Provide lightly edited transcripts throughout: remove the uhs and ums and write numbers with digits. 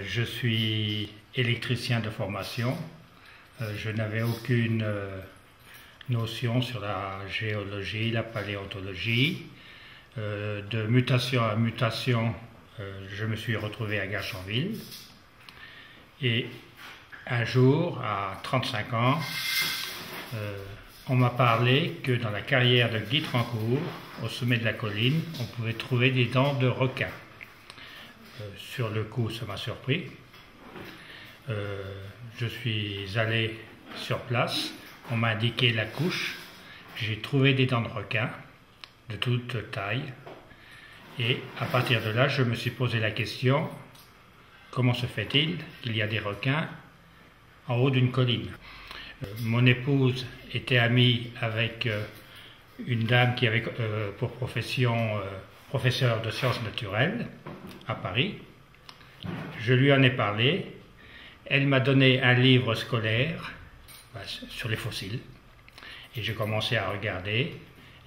Je suis électricien de formation. Je n'avais aucune notion sur la géologie, la paléontologie. De mutation à mutation, je me suis retrouvé à Gachanville. Et un jour, à 35 ans, on m'a parlé que dans la carrière de Guy Trancourt, au sommet de la colline, on pouvait trouver des dents de requin. Sur le coup, ça m'a surpris. Je suis allé sur place, on m'a indiqué la couche, j'ai trouvé des dents de requin de toute taille. Et à partir de là, je me suis posé la question, comment se fait-il qu'il y a des requins en haut d'une colline? Mon épouse était amie avec une dame qui avait pour profession professeur de sciences naturelles à Paris. Je lui en ai parlé. Elle m'a donné un livre scolaire sur les fossiles. Et j'ai commencé à regarder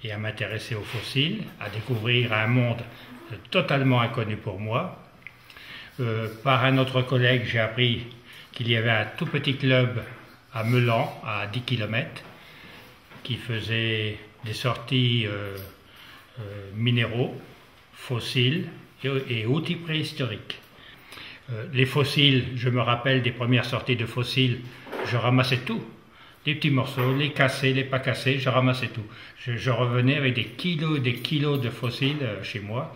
et à m'intéresser aux fossiles, à découvrir un monde totalement inconnu pour moi. Par un autre collègue, j'ai appris qu'il y avait un tout petit club à Meulan, à 10 km, qui faisait des sorties minéraux, fossiles et outils préhistoriques. Les fossiles, je me rappelle des premières sorties de fossiles, je ramassais tout. Les petits morceaux, les cassés, les pas cassés, je ramassais tout. Je revenais avec des kilos et des kilos de fossiles chez moi.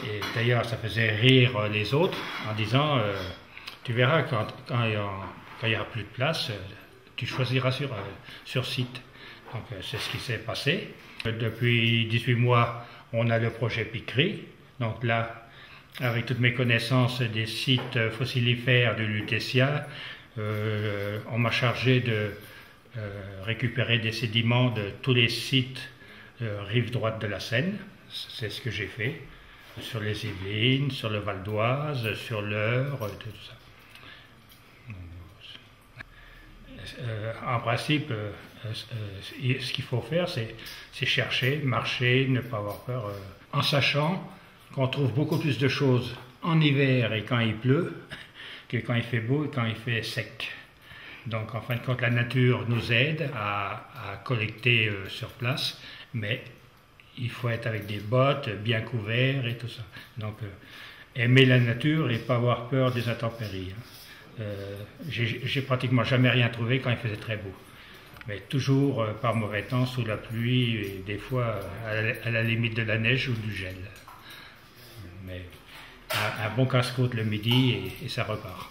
Et d'ailleurs, ça faisait rire les autres en disant tu verras, quand il n'y aura plus de place, tu choisiras sur site. Donc c'est ce qui s'est passé. Depuis 18 mois, on a le projet Piquerie. Donc là, avec toutes mes connaissances des sites fossilifères de Lutetia, on m'a chargé de récupérer des sédiments de tous les sites rive droite de la Seine. C'est ce que j'ai fait, sur les Yvelines, sur le Val d'Oise, sur l'Eure, tout ça. En principe, ce qu'il faut faire, c'est chercher, marcher, ne pas avoir peur, en sachant qu'on trouve beaucoup plus de choses en hiver et quand il pleut que quand il fait beau et quand il fait sec. Donc en fin de compte, la nature nous aide à collecter sur place, mais il faut être avec des bottes, bien couverts et tout ça. Donc aimer la nature et pas avoir peur des intempéries. J'ai pratiquement jamais rien trouvé quand il faisait très beau, mais toujours par mauvais temps, sous la pluie et des fois à la limite de la neige ou du gel. Mais un bon casse-côte le midi et ça repart.